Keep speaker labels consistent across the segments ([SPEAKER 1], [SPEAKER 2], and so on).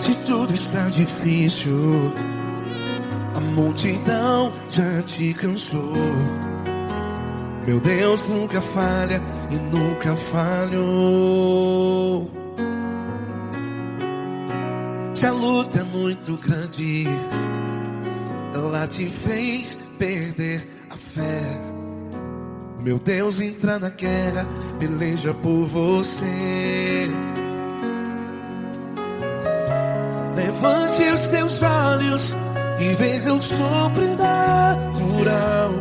[SPEAKER 1] Se tudo está difícil, a multidão já te cansou. Meu Deus nunca falha e nunca falhou. Se a luta é muito grande, ela te fez perder a fé. Meu Deus entra na guerra, peleja por você. Levante os teus olhos e veja o sobrenatural.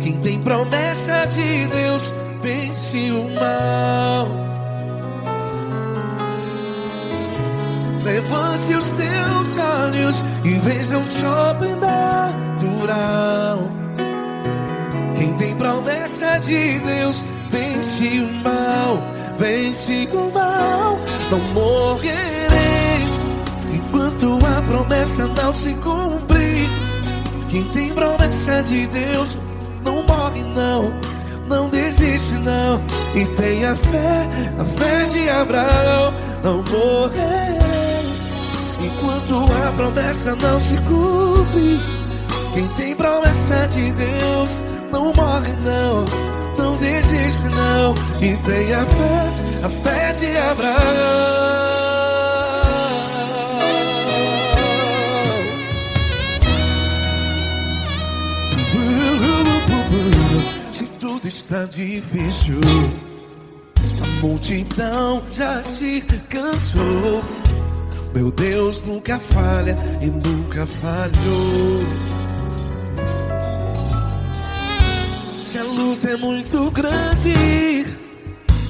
[SPEAKER 1] Quem tem promessa de Deus vence o mal. Levante os teus olhos e veja o sobrenatural. Quem tem promessa de Deus vence o mal. Vence o mal. Não morrerei enquanto a promessa não se cumprir. Quem tem promessa de Deus não morre não, não desiste não. E tenha fé, a fé de Abraão. Não morrerei enquanto a promessa não se cumpre. Quem tem promessa de Deus não morre não, não desiste não. E tenha fé, a fé de Abraão. Se tudo está difícil, a multidão já te cansou. Meu Deus nunca falha e nunca falhou. Se a luta é muito grande,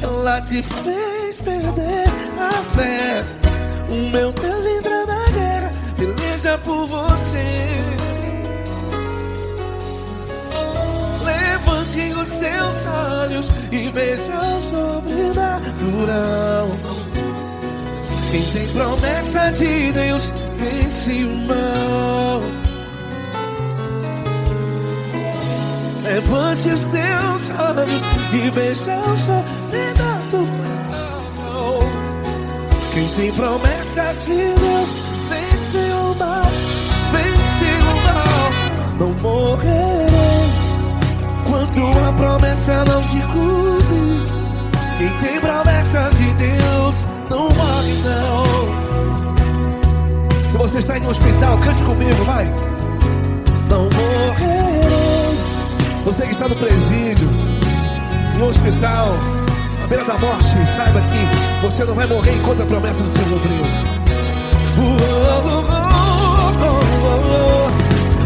[SPEAKER 1] ela te fez perder a fé. O meu Deus entra na guerra, peleja por você. Levante os teus olhos e veja o sobrenatural. Quem tem promessa de Deus vence o mal. Levante os teus olhos e veja o sobrenatural. Quem tem promessa de Deus vence o mal. Vence o mal. Não morrerei enquanto a promessa não se cumpre. Quem tem promessa de Deus não morre não. Se você está aí no hospital, cante comigo, vai. Não morrerei. Você que está no presídio, no hospital, à beira da morte, saiba que você não vai morrer enquanto a promessa não se cumpriu.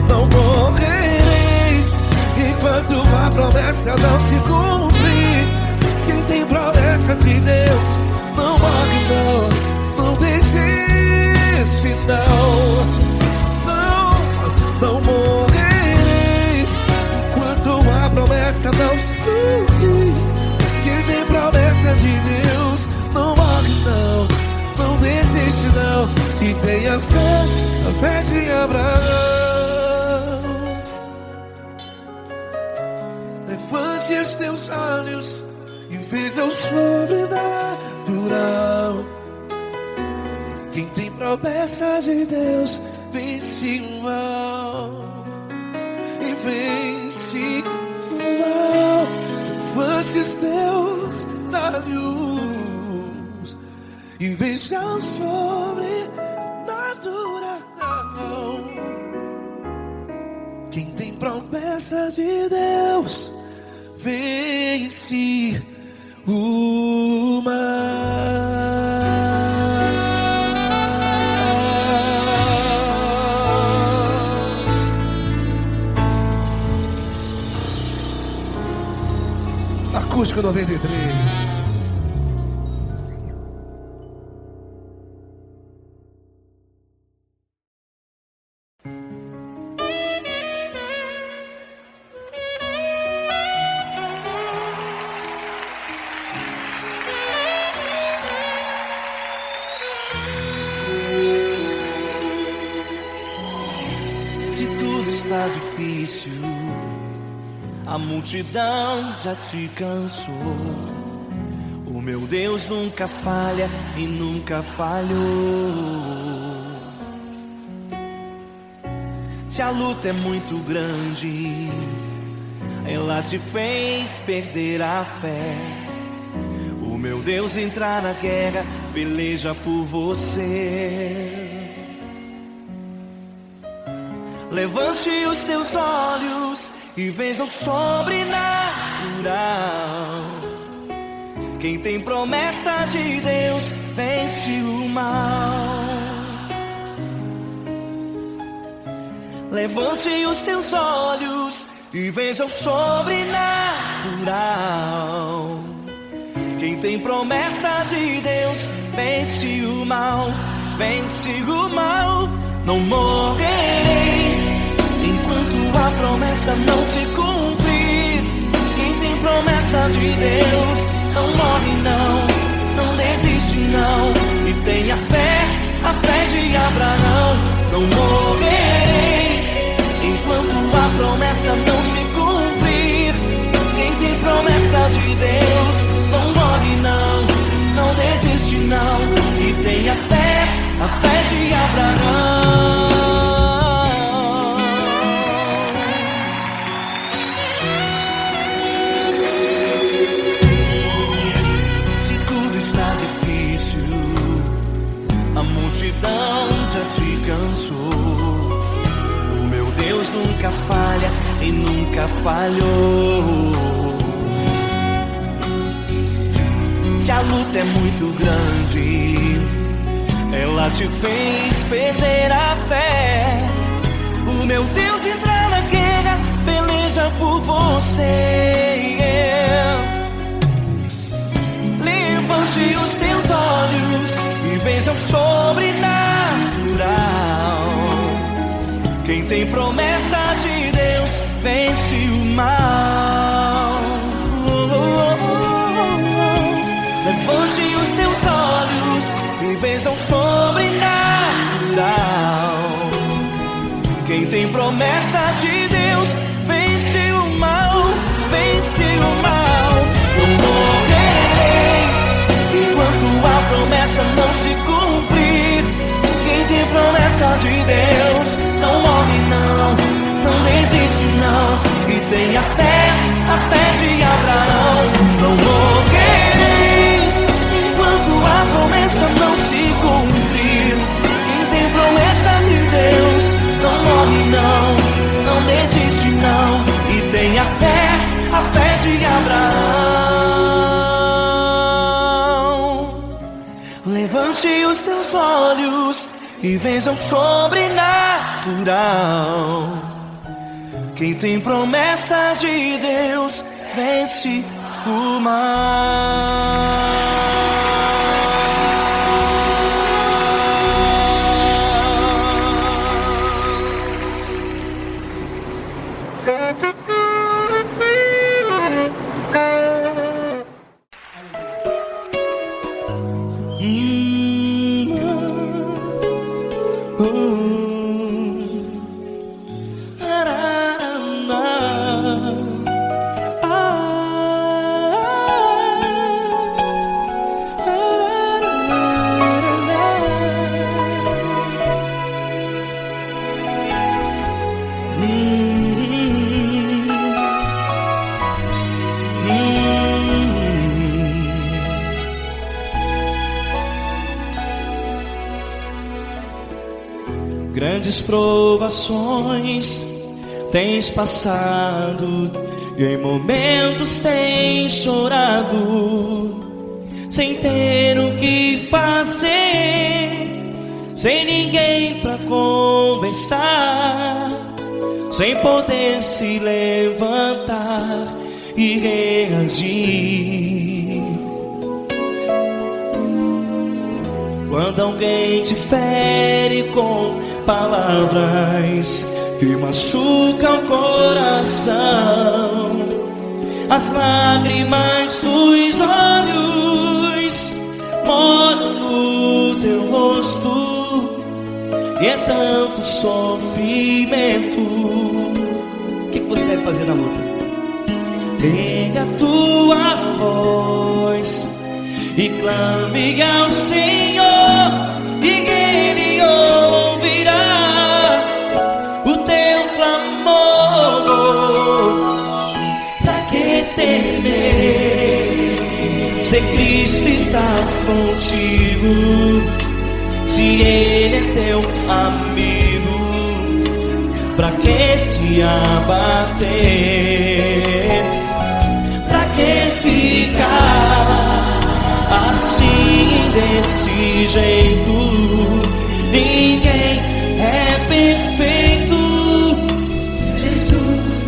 [SPEAKER 1] Não morrerei enquanto a promessa não se cumprir. Quem tem promessa de Deus não morre não, não desiste não. Não morrerei enquanto a promessa não se cumprir. Quem tem promessa de Deus não morre não, não desiste não. E tenha fé, a fé de Abraão. Levante os teus olhos e veja o sobrenatural. Quem tem promessa de Deus vence o mal. E vence o mal. Levante os teus olhos e veja o sobrenatural. Quem tem promessa de Deus vence o mal. Acústico 93.
[SPEAKER 2] Se tudo está difícil, a multidão já te cansou. O meu Deus nunca falha e nunca falhou. Se a luta é muito grande, ela te fez perder a fé. O meu Deus entrar na guerra, peleja por você. Levante os teus olhos e veja o sobrenatural. Quem tem promessa de Deus vence o mal. Levante os teus olhos e veja o sobrenatural. Quem tem promessa de Deus vence o mal, vence o mal. Não morrerei enquanto a promessa não se cumprir. Quem tem promessa de Deus não morre não, não desiste não. E tenha fé, a fé de Abraão. Não morrerei enquanto a promessa não se cumprir. Quem tem promessa de Deus não morre não, não desiste não. E tenha fé, a fé de Abraão. Se tudo está difícil, a multidão já te cansou. O meu Deus nunca falha e nunca falhou. Se a luta é muito grande, ela te fez perder a fé. O meu Deus entrar na guerra, peleja por você. Levante os teus olhos e veja o sobrenatural. Quem tem promessa de Deus vence o mal. Levante os teus olhos e veja o sobrenatural. Quem tem promessa de Deus vence o mal, vence o mal. Não morrerei enquanto a promessa não se cumprir. Quem tem promessa de Deus não morre não, não desiste não. E tenha fé, a fé de Abraão. Não morrerei enquanto a promessa não se cumprir. Quem tem promessa de Deus não morre não, não desiste não. E tenha fé, a fé de Abraão. Levante os teus olhos e veja o sobrenatural. Quem tem promessa de Deus vence o mal.
[SPEAKER 3] Grandes provações tens passado e em momentos tens chorado, sem ter o que fazer, sem ninguém pra conversar, sem poder se levantar e reagir. Quando alguém te fere com palavras que machucam o coração, as lágrimas dos olhos moram no teu rosto, e é tanto sofrimento. O que você deve fazer na luta? Erga a tua voz e clame ao Senhor, e Ele ouvirá o teu clamor. Pra que temer, se Cristo está contigo, se Ele é teu amigo? Pra que se abater? Pra que ficar assim desse jeito? Ninguém é perfeito.
[SPEAKER 4] Jesus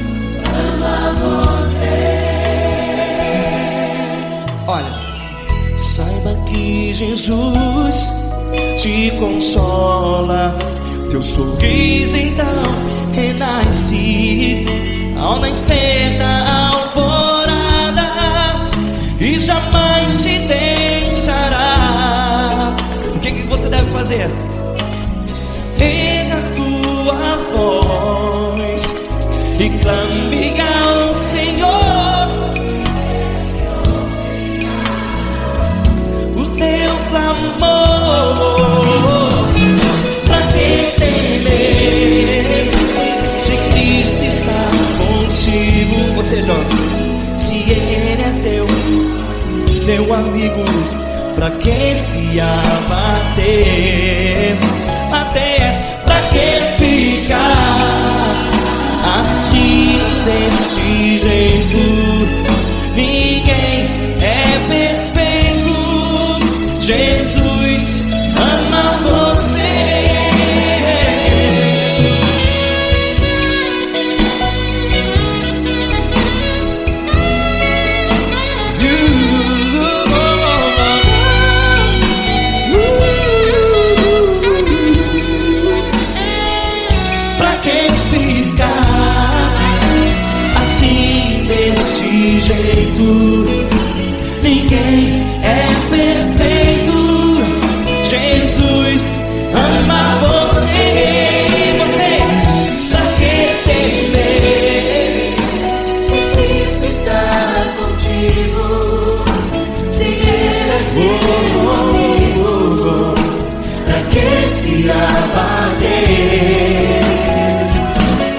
[SPEAKER 4] ama você.
[SPEAKER 3] Olha, saiba que Jesus te consola. Teu sorriso então renasce ao nascer da alvorada e jamais te deixará. O que você deve fazer? Erga a tua voz e clame ao Senhor. O teu clamor. Pra que temer, se Cristo está contigo? Ou seja, se Ele é teu amigo, pra que se abater? Até pra que ficar assim desse jeito? Ninguém é perfeito. Jesus ama você. Pra que ficar assim desse jeito? Ninguém é perfeito. Jesus ama você. Pra que temer,
[SPEAKER 4] Se Cristo está contigo, se Ele é teu amigo,
[SPEAKER 3] pra que se abater?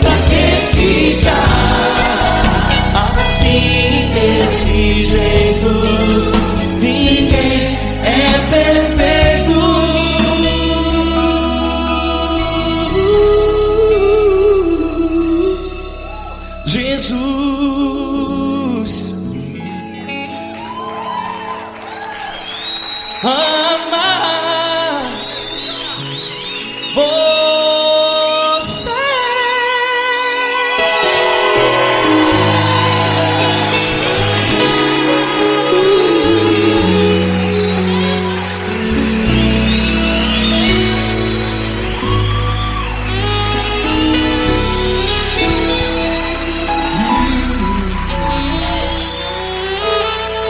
[SPEAKER 3] Pra que ficar assim desse jeito? Ninguém é perfeito. Jesus ama você.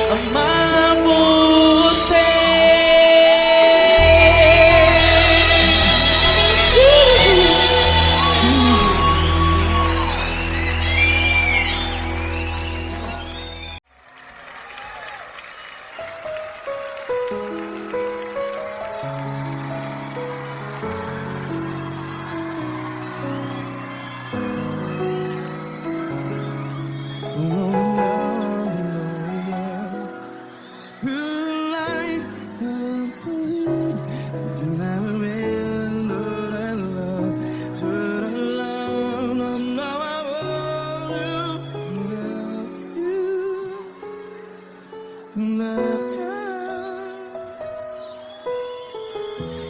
[SPEAKER 3] Amar você.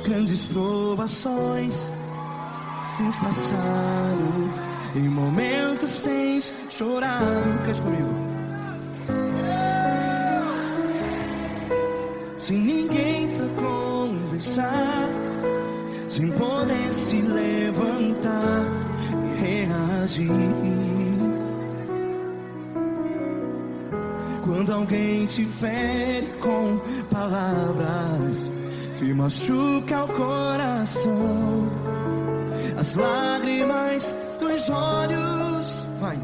[SPEAKER 2] Grandes provações tens passado, em momentos tens chorado. Cante comigo. Sem ninguém pra conversar, sem poder se levantar e reagir. Quando alguém te fere com palavras que machuca o coração, as lágrimas dos olhos, vai.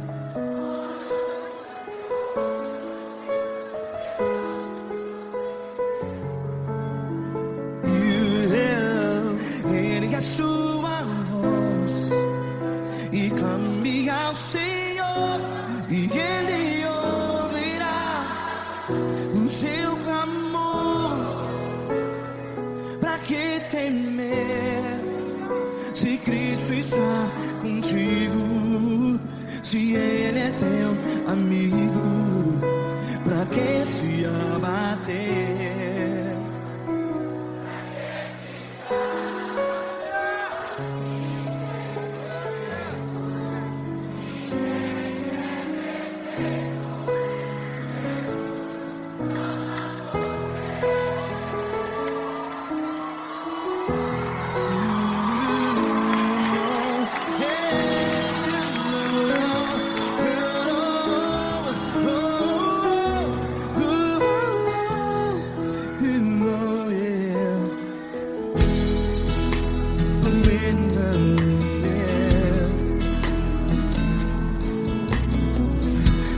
[SPEAKER 2] sua voz e clame ao Senhor, e Ele ouvirá o seu clamor. Pra que temer, se Cristo está contigo, se Ele é teu amigo? Pra que se abater?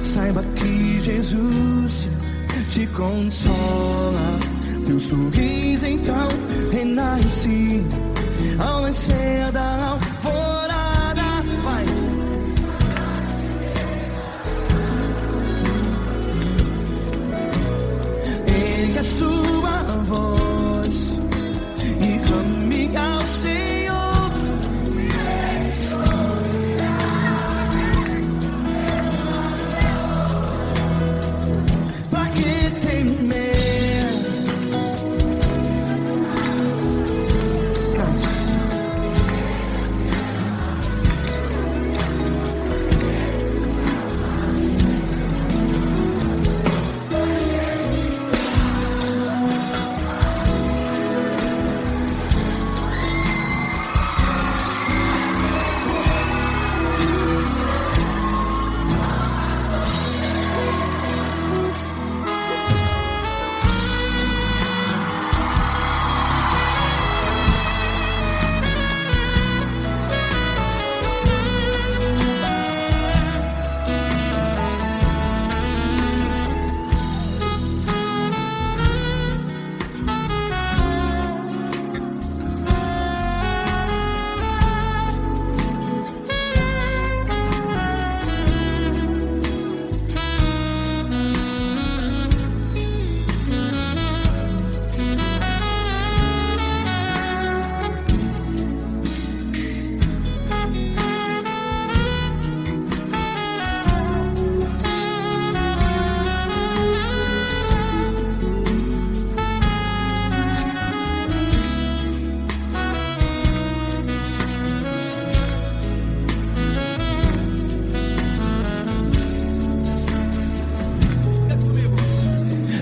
[SPEAKER 2] Saiba que Jesus te consola, teu sorriso então renasce ao nascer da alvorada. Vai. Ergue a sua voz e clame ao Senhor. Pra que temer?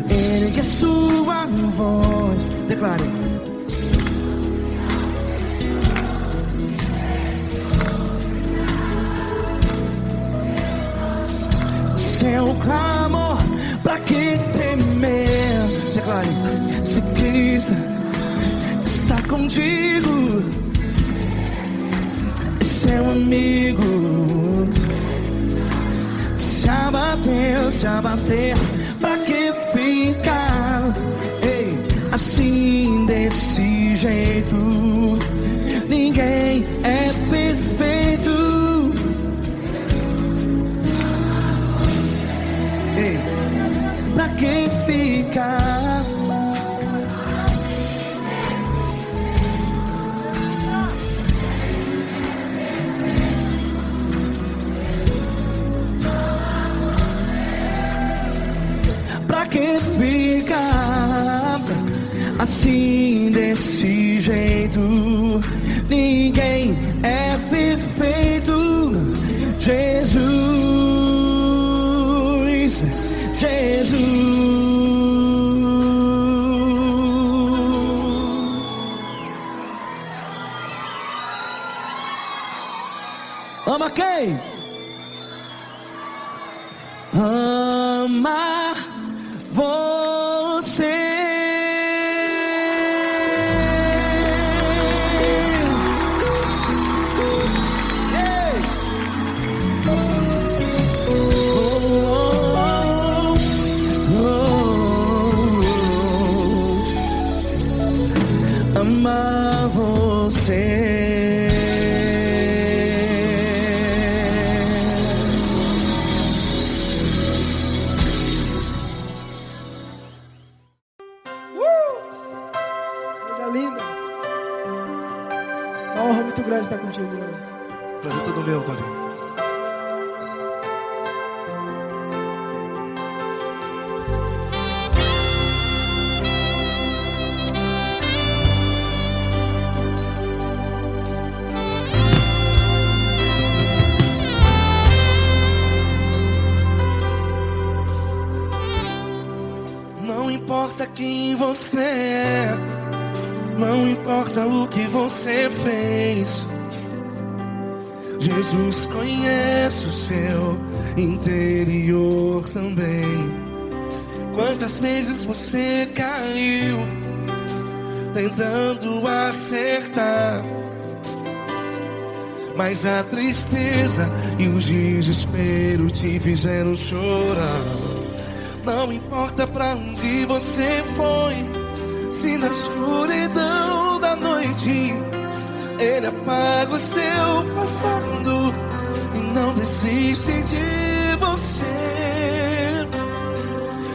[SPEAKER 2] Ergue a sua voz, declare. Seu clamor, pra que temer? Declare. Se Cristo está contigo, é seu amigo. Se abater, pra que ficar, ei, assim desse jeito? Ninguém é perfeito. Ei, pra que ficar? Pra que ficar assim desse jeito? Ninguém é perfeito. Jesus, Jesus. Ama quem? Ama você. amar você.
[SPEAKER 5] Coisa linda. Uma honra muito grande estar contigo, meu irmão.
[SPEAKER 1] Prazer todo meu, Paulinho.
[SPEAKER 2] Não importa quem você é, não importa o que você fez, Jesus conhece o seu interior também. Quantas vezes você caiu tentando acertar, mas a tristeza e o desespero te fizeram chorar. Não importa pra onde você foi, se na escuridão da noite Ele apaga o seu passado e não desiste de você.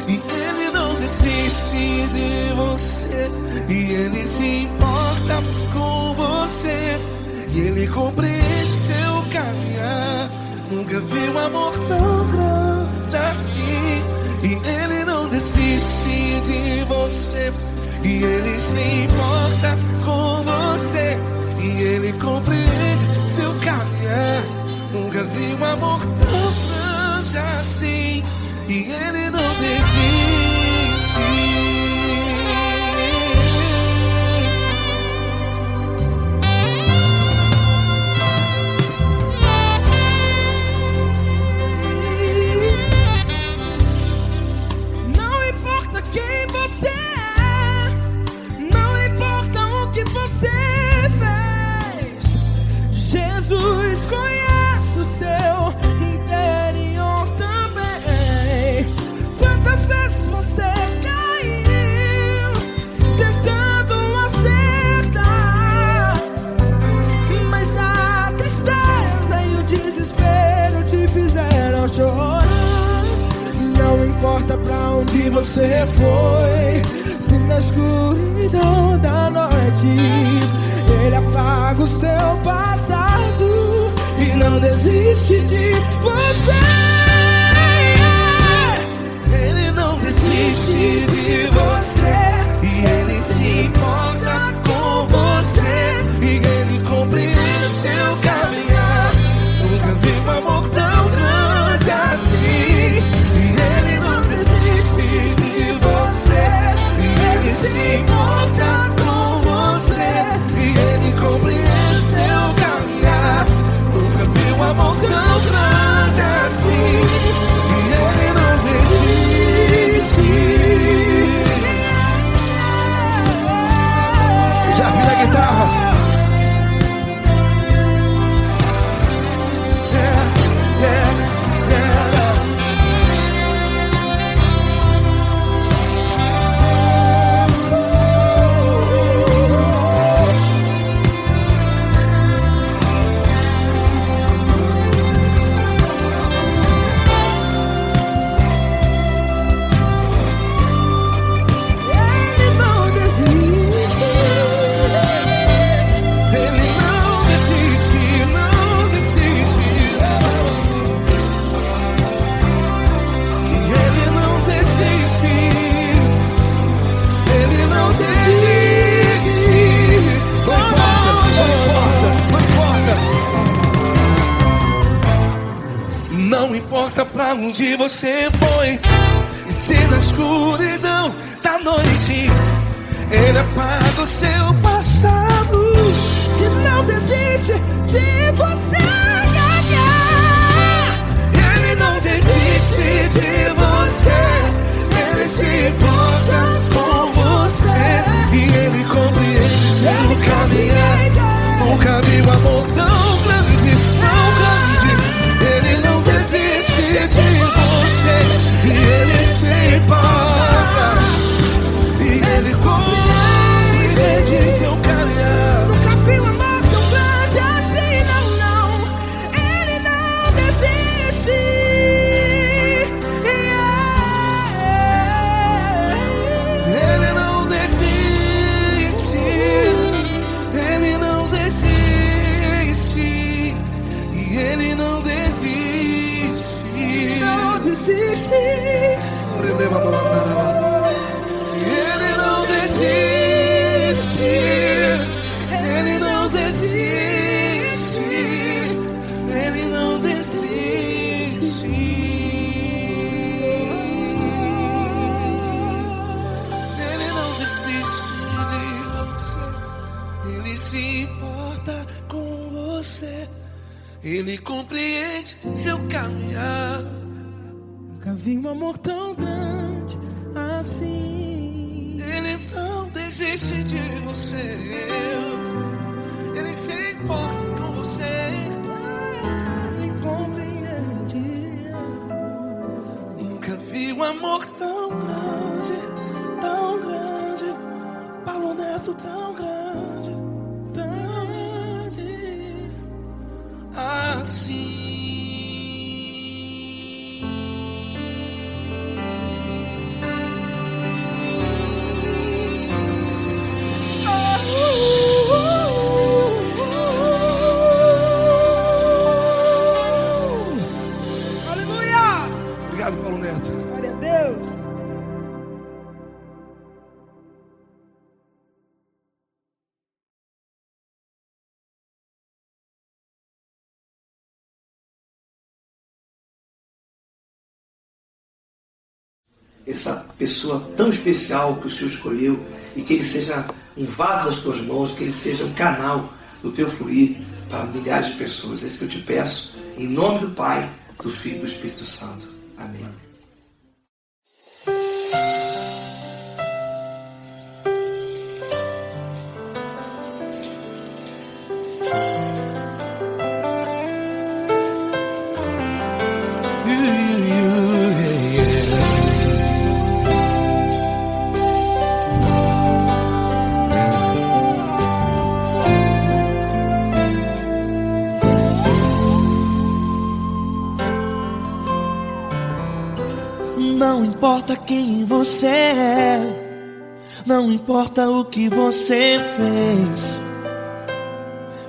[SPEAKER 2] E Ele não desiste de você, e Ele se importa com você, e Ele compreende seu caminhar. Nunca vi um amor tão grande assim. E Ele não desiste de você, e Ele se importa com você, e Ele compreende seu caminhar. Nunca vi um amor tão grande assim. E Ele não desiste.
[SPEAKER 5] Quem você é, não importa o que você fez, Jesus conhece o seu interior também. Quantas vezes você caiu tentando acertar, mas a tristeza e o desespero te fizeram chorar. Não importa pra onde você foi, se na escuridão da noite Ele apaga o seu passado e não desiste de você.
[SPEAKER 2] Ele não desiste de você, e Ele se importa com você, e Ele compreende seu caminhar. Nunca vi um amor tão grande assim. Se importa com você, e Ele compreende seu caminhar. Nunca vi um amor tão grande assim. E Ele não desiste. Já vi a guitarra. Não importa pra onde você foi, e se na escuridão da noite Ele apaga o seu passado
[SPEAKER 5] e não desiste de você.
[SPEAKER 2] Ele não desiste de você, Ele se importa com você, e Ele compreende seu caminhar. Nunca vi um amor tão grande, tão grande. Ele não desiste de você, e Ele se importa, e Ele compreende de
[SPEAKER 1] Ele se importa com você. Ele compreende seu caminhar.
[SPEAKER 5] Nunca vi um amor tão grande assim.
[SPEAKER 1] Ele não desiste de você. Ele se importa com você.
[SPEAKER 5] Ele compreende.
[SPEAKER 1] Nunca vi um amor tão grande, tão grande. Paulo Neto tão grande, tão grande assim.
[SPEAKER 5] Aleluia!
[SPEAKER 1] Obrigado, Paulo Neto.
[SPEAKER 5] Glória a Deus.
[SPEAKER 6] Essa pessoa tão especial que o Senhor escolheu, e que ele seja um vaso das tuas mãos, que ele seja um canal do teu fluir para milhares de pessoas. É isso que eu te peço, em nome do Pai, do Filho e do Espírito Santo. Amém.
[SPEAKER 2] Não importa quem você é, não importa o que você fez,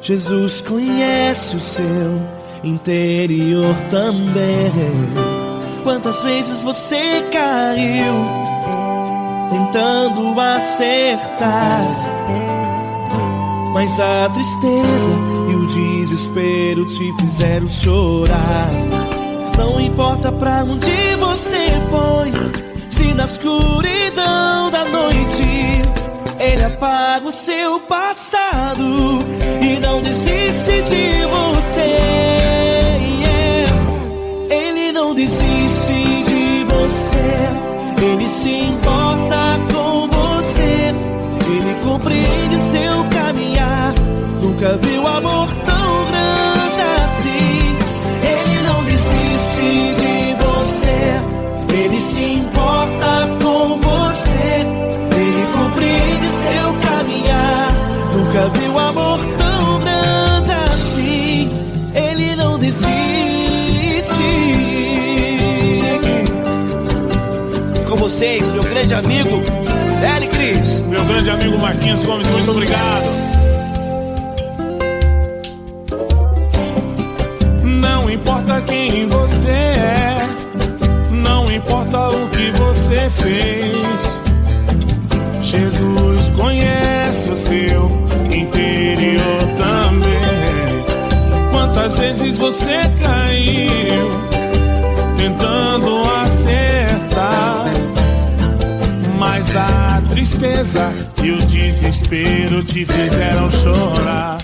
[SPEAKER 2] Jesus conhece o seu interior também. Quantas vezes você caiu tentando acertar, mas a tristeza e o desespero te fizeram chorar. Não importa pra onde você foi, se na escuridão da noite Ele apaga o seu passado e não desiste de você. Ele não desiste de você. Ele se importa com você. Ele compreende seu caminhar. Nunca viu amor tão grande assim. Ele não desiste de você. Ele se importa com você. Ele compreende seu caminhar. Nunca viu amor tão grande assim. Ele não desiste. Com vocês, meu grande amigo L. Cris.
[SPEAKER 7] Meu grande amigo Marquinhos Gomes, muito obrigado. Não importa quem você é, não importa o que você fez, Jesus conhece o seu interior também. Quantas vezes você caiu tentando acertar, mas a tristeza e o desespero te fizeram chorar.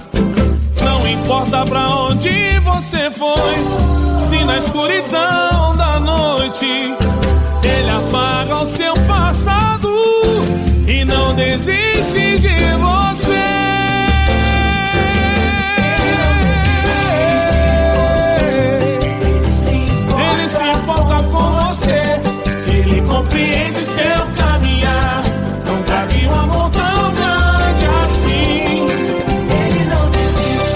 [SPEAKER 7] Não importa pra onde você foi, se na escuridão da noite Ele apaga o seu passado e não desiste de você. Ele se importa com você. Ele compreende seu caminhar. Nunca vi um amor tão grande assim.
[SPEAKER 2] Ele não desiste.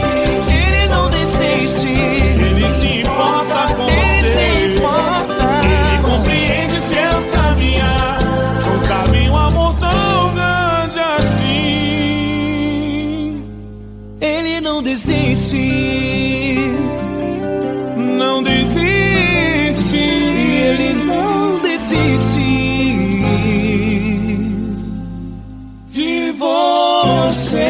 [SPEAKER 2] Ele não desiste.
[SPEAKER 7] Ele se importa com você.
[SPEAKER 2] Ele se importa.
[SPEAKER 7] Ele compreende seu caminhar. Nunca vi um amor tão grande assim.
[SPEAKER 2] Ele não desiste.
[SPEAKER 7] Não desiste.
[SPEAKER 2] Ele não desiste
[SPEAKER 7] De você.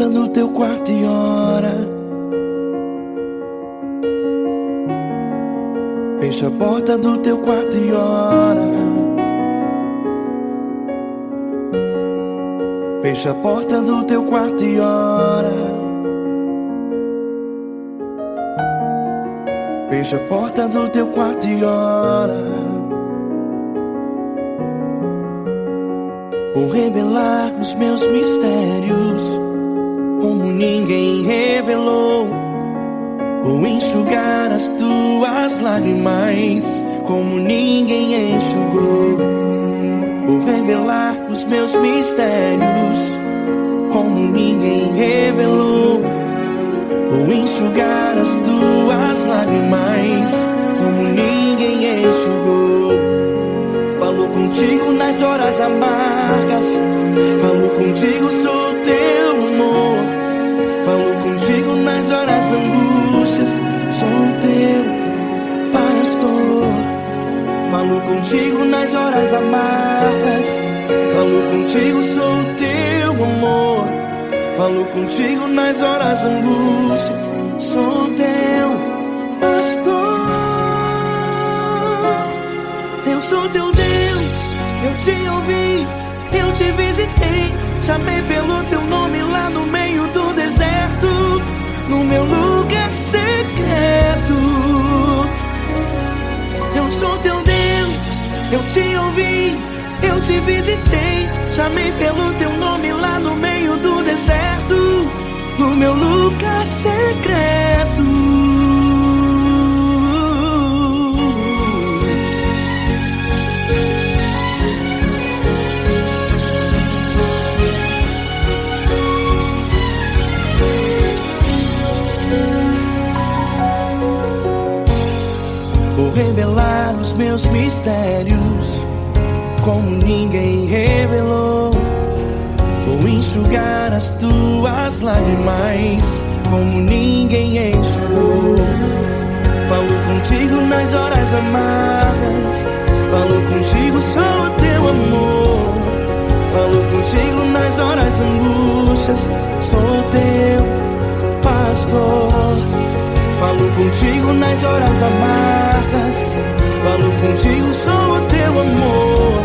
[SPEAKER 1] porta do teu quarto e ora. Fecha a porta do teu quarto e ora. Fecha a porta do teu quarto e ora. Fecha a porta do teu quarto e ora. Vou revelar os meus mistérios como ninguém revelou. Vou enxugar as tuas lágrimas como ninguém enxugou. Vou revelar os meus mistérios como ninguém revelou. Vou enxugar as tuas lágrimas como ninguém enxugou. Falou contigo nas horas amargas, falou contigo, sou teu amor. Falou contigo nas horas angústias, sou teu pastor. Falou contigo nas horas amargas, falou contigo, sou teu amor. Falou contigo nas horas angústias, sou teu pastor. Eu sou teu Deus, eu te ouvi, eu te visitei. Chamei pelo teu nome lá no meio do deserto, no meu lugar secreto. Eu sou teu Deus, eu te ouvi, eu te visitei. Chamei pelo teu nome lá no meio do deserto, no meu lugar secreto. Vou revelar os meus mistérios como ninguém revelou. Vou enxugar as tuas lágrimas como ninguém enxugou. Falou contigo nas horas amargas, falou contigo, sou teu amor. Falou contigo nas horas angústias, sou teu pastor. Falou contigo nas horas amargas, falou contigo, sou o teu amor.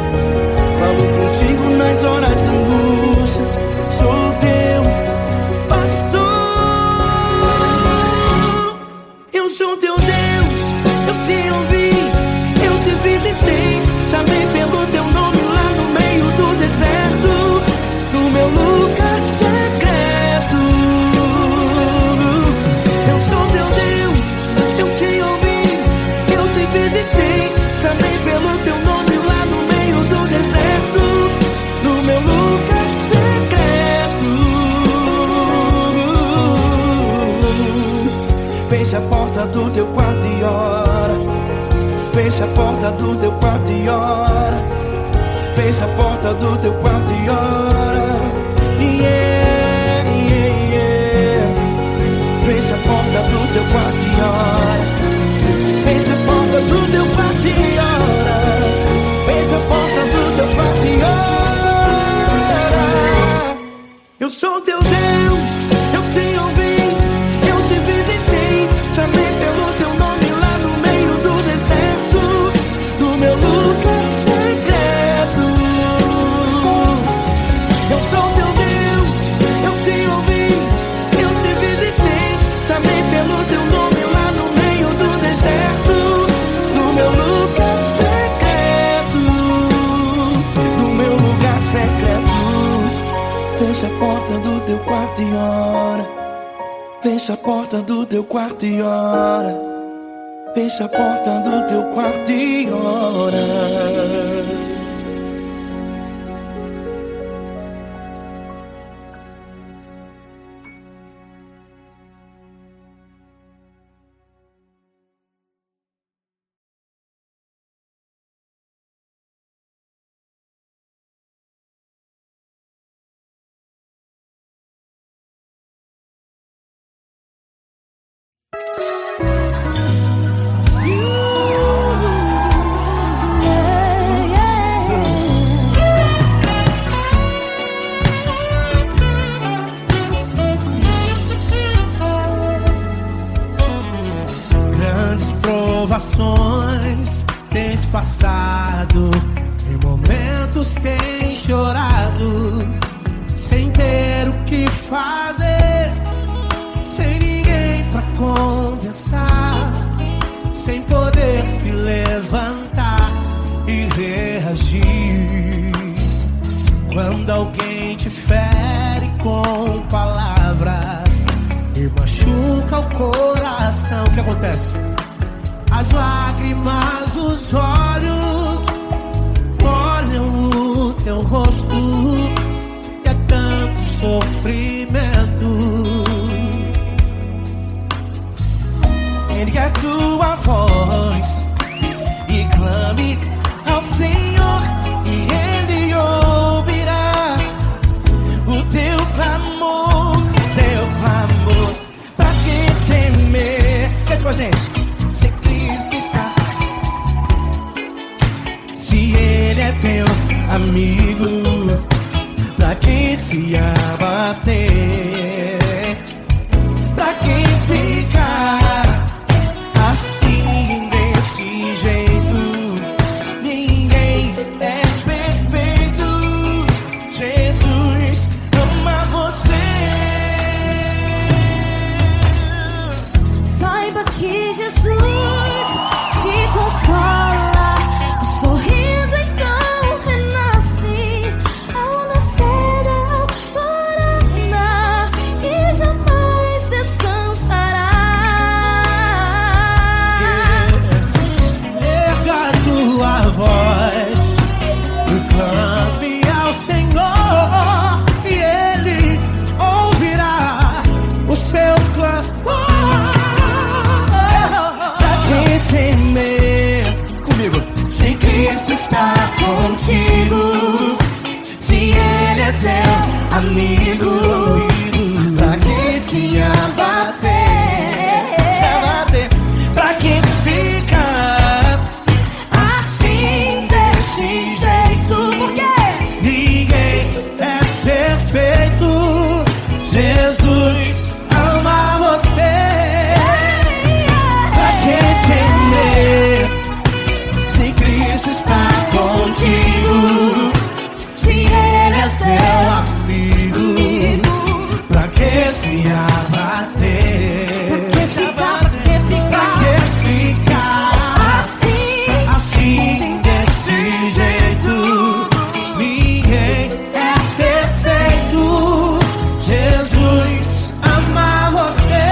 [SPEAKER 1] Falou contigo nas horas angústias, sou teu pastor. Eu sou teu Deus, eu te ouvi, eu te visitei. Chamei pelo teu nome lá no meio do deserto, no meu lugar secreto. Eu sou teu Deus, eu te ouvi, eu te visitei. Chamei pelo teu nome lá no meio do deserto, no meu lugar secreto. Fecha a porta do teu quarto e ora. Fecha a porta do teu quarto e ora. Fecha a porta do teu quarto e ora. Yeah, yeah, yeah. Fecha a porta do teu quarto e ora. Fecha a porta do teu quarto e ora. Fecha a porta do teu quarto e ora. Eu sou teu Deus, eu te ouvi, eu te visitei. Chamei pelo teu nome lá no meio do deserto, no meu lugar secreto. Eu sou teu Deus, eu te ouvi, eu te visitei. Chamei pelo teu nome lá no meio do deserto, no meu lugar secreto, no meu lugar secreto. Fecha a porta do teu quarto e ora. Fecha a porta do teu quarto e ora. Fecha a porta do teu quarto e ora. aflições tens passado, em momentos tens chorado, sem ter o que fazer, sem ninguém pra conversar, sem poder se levantar e reagir. Quando alguém te fere com palavras e machuca o coração, o que acontece? As lágrimas dos olhos molham o teu rosto, e é tanto sofrimento.
[SPEAKER 2] Ergue a tua voz e clame ao Senhor, e Ele ouvirá o teu clamor, pra que temer? Cante com a gente. Se Cristo está, se Ele é teu amigo, pra que se abater? Pra que ficar assim desse jeito? Ninguém é perfeito. Jesus ama você.
[SPEAKER 4] Saiba que Jesus te consola. O sorriso então renasce ao nascer ao Paraná, e jamais descansará.
[SPEAKER 1] Erga a tua voz e clame ao Senhor, e Ele ouvirá o seu clamor.
[SPEAKER 2] Pra que temer? Comigo. Se Cristo está contigo, se Ele é teu amigo, pra que se abater? Pra que ficar assim desse jeito? Por quê?
[SPEAKER 1] Ninguém é perfeito. Jesus ama você.
[SPEAKER 2] Pra que temer? Se Cristo está contigo, se Ele é teu
[SPEAKER 1] amigo, pra que se abater? Pra que ficar assim desse jeito? Ninguém é perfeito. Jesus ama você.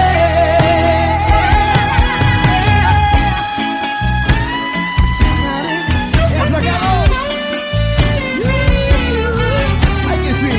[SPEAKER 1] Essa garota. Aí que sim.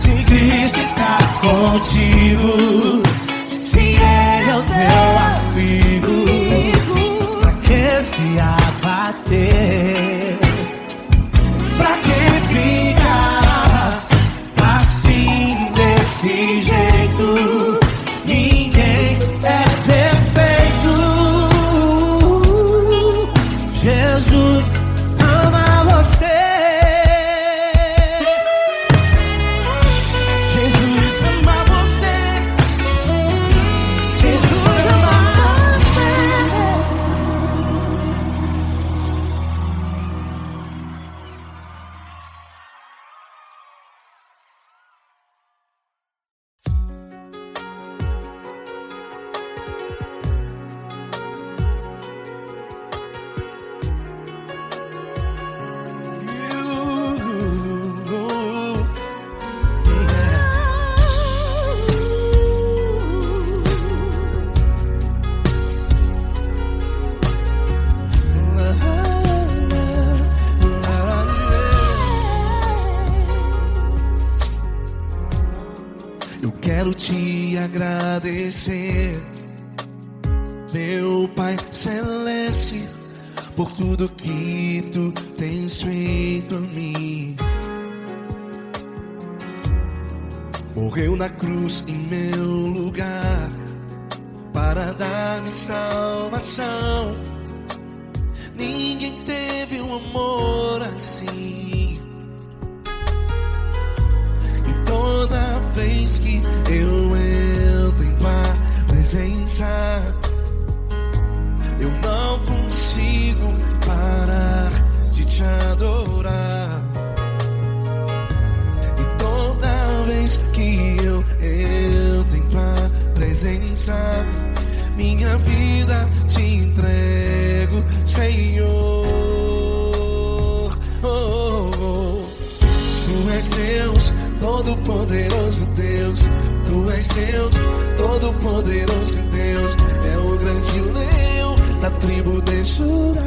[SPEAKER 1] Se Cristo está contigo, se Ele é o teu amigo, pra que se abater? Pra que ficar assim desse jeito? Ninguém é perfeito. Jesus ama você.
[SPEAKER 2] Jesus ama você. Jesus ama você.
[SPEAKER 1] Eu quero te agradecer, meu Pai Celeste, por tudo que tu tens feito a mim. morreu na cruz em meu lugar para dar-me salvação. Ninguém teve um amor assim. E toda vez que eu entro em tua presença, eu não consigo parar de te adorar. E toda vez que eu entro em tua presença, minha vida te entrego, Senhor. Oh, oh, oh. Tu és Deus, todo-poderoso Deus. Tu és Deus, todo-poderoso Deus. É o grande leão da tribo de Judá.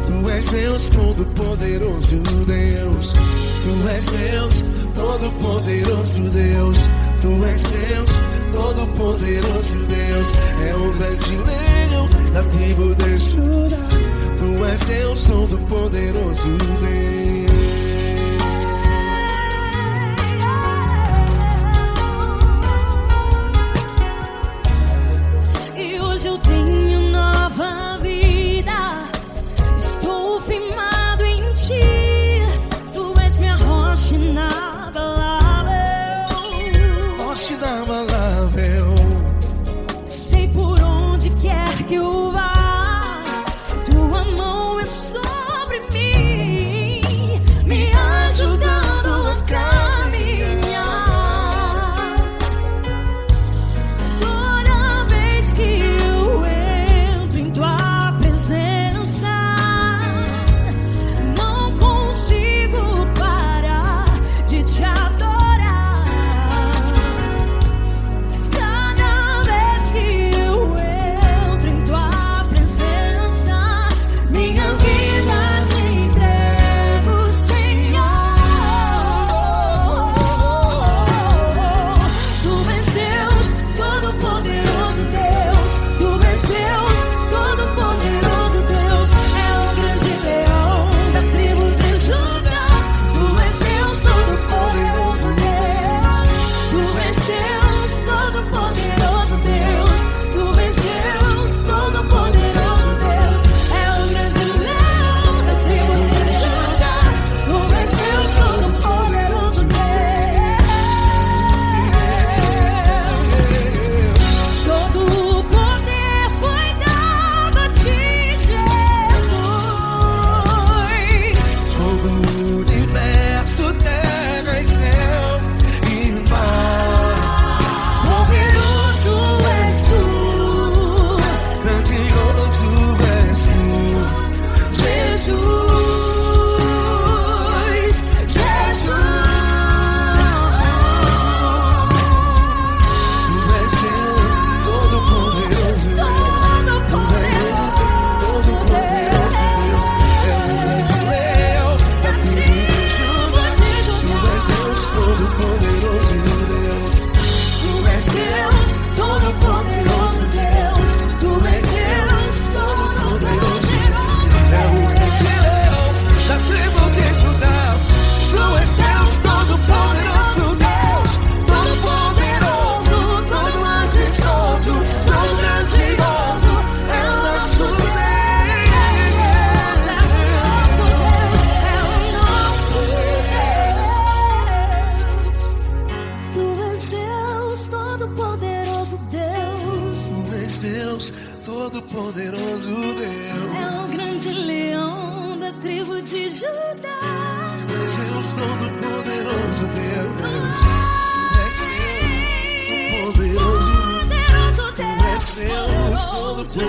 [SPEAKER 1] Tu és Deus, todo-poderoso Deus. Tu és Deus, todo-poderoso Deus. Tu és Deus, todo-poderoso Deus. É o grande leão da tribo de Judá. Tu és Deus, todo-poderoso Deus.
[SPEAKER 4] E hoje eu tenho nova vida. Estou firmado em ti. Tu és minha rocha inabalável.
[SPEAKER 1] Rocha inabalável.
[SPEAKER 4] Sei por onde quer que eu vá, tua mão é sobre mim, me ajudando a caminhar. Toda vez que eu entro em tua presença, não consigo parar de te adorar. Cada vez que eu entro em tua presença, minha vida te entrego, Senhor. Tu és Deus, todo-poderoso Deus. Tu és Deus, todo-poderoso Deus. É o grande leão da tribo de Judá. Tu és Deus, todo-poderoso Deus. Tu és Deus, todo-poderoso Deus. Tu és Deus, todo-poderoso Deus. É o grande leão da tribo de Judá. Tu és Deus, todo-poderoso Deus. Todo o poder foi dado a ti, Jesus.
[SPEAKER 1] Todo o universo, terra e céu e mar.
[SPEAKER 4] Poderoso és tu,
[SPEAKER 1] Grandioso és tu,
[SPEAKER 4] Jesus. Jesus.
[SPEAKER 1] Tu és Deus, todo-poderoso Deus. Todo-poderoso Deus. É o grande leão da tribo de Judá. Tu és Deus, todo-poderoso Deus.
[SPEAKER 4] Tu és Deus, todo-poderoso Deus. Tu és Deus, todo-poderoso.
[SPEAKER 1] É o grande leão da tribo de Judá. Tu és Deus, todo-poderoso Deus. Todo-poderoso, todo majestoso, todo grandioso. É o nosso Deus.
[SPEAKER 4] Tu és Deus, todo-poderoso Deus.
[SPEAKER 1] Tu és Deus, todo-poderoso Deus.
[SPEAKER 4] É o grande leão da tribo de Judá.
[SPEAKER 1] Tu és Deus, todo-poderoso Deus. Tu és Deus,
[SPEAKER 4] Poderoso
[SPEAKER 1] Tu és
[SPEAKER 4] Deus.
[SPEAKER 1] Deus, todo-poderoso.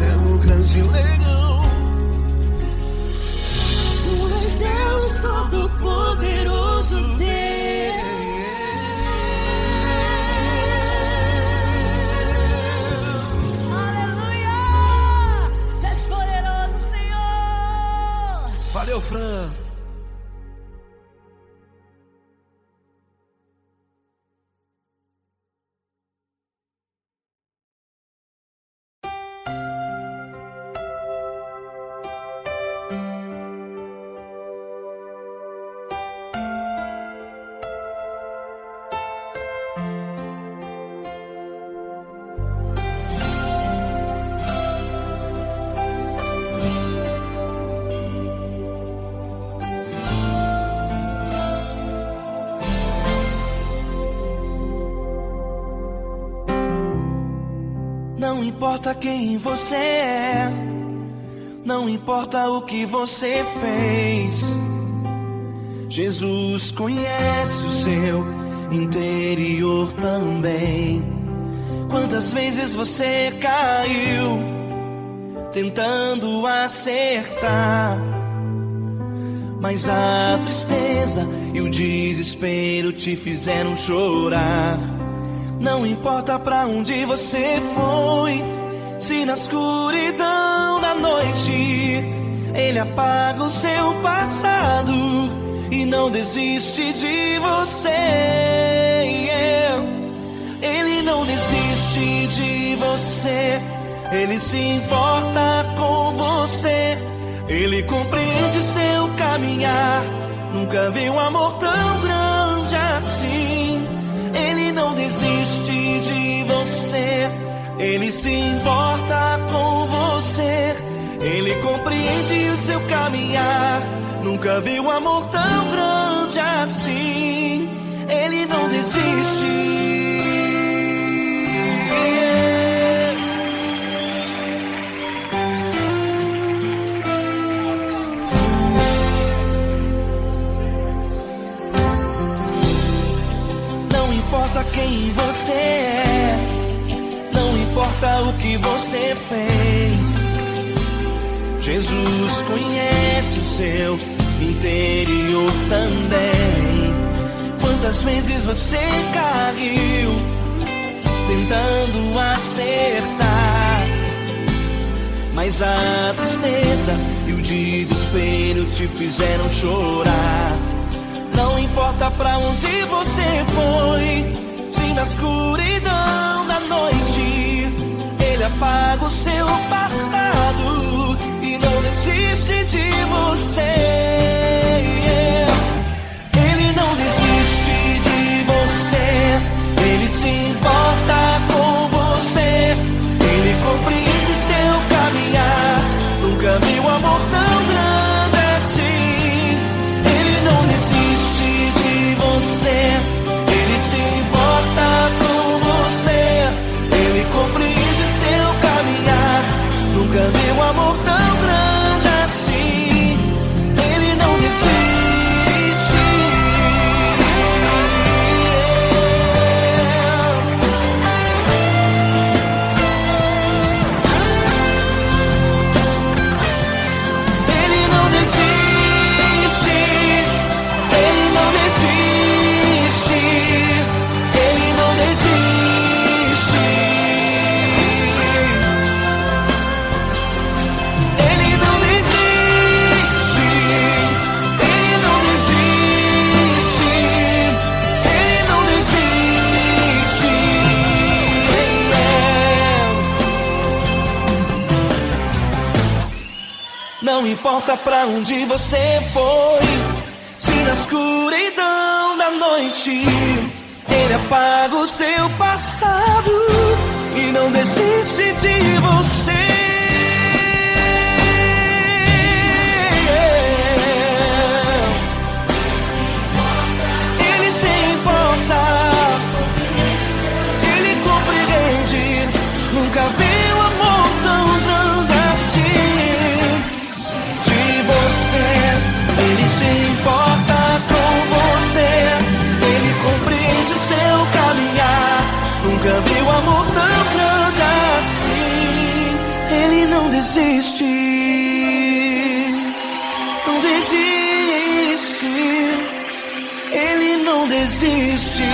[SPEAKER 1] É o grande leão.
[SPEAKER 4] Tu és Deus, todo-poderoso Deus. Aleluia! Tu és poderoso, Senhor.
[SPEAKER 1] Valeu, Fran.
[SPEAKER 2] importa quem você é, não importa o que você fez, Jesus conhece o seu interior também. Quantas vezes você caiu tentando acertar, mas a tristeza e o desespero te fizeram chorar. Não importa pra onde você foi, se na escuridão da noite Ele apaga o seu passado e não desiste de você. Ele não desiste de você, Ele se importa com você, Ele compreende seu caminhar. Nunca vi um amor tão grande assim. Ele não desiste de você, Ele se importa com você, Ele compreende o seu caminhar. Nunca vi um amor tão grande assim. Ele não desiste. Não importa quem você é, não importa o que você fez, Jesus conhece o seu interior também. Quantas vezes você caiu tentando acertar, mas a tristeza e o desespero te fizeram chorar. Não importa pra onde você foi, se na escuridão da noite Ele apaga o seu passado e não desiste de você. Ele não desiste de você, Ele se importa com você, Ele compreende seu caminhar. Nunca vi um amor tão grande assim. Ele não desiste de você, Ele se importa com você, Ele compreende seu caminhar. Nunca vi um amor tão grande assim. Ele não desiste. Ele não desiste. Ele não desiste. Ele não desiste. Ele não desiste. Ele não desiste. Ele não desiste. Não importa pra onde você foi, se na escuridão da noite Ele apaga o seu passado e não desiste de você. Ele se importa, Ele compreende. Nunca vi um amor tão grande assim. De você, Ele se importa com você, Ele compreende o seu caminhar. Nunca vi um amor tão grande assim. Ele não desiste, não desiste. Ele não desiste.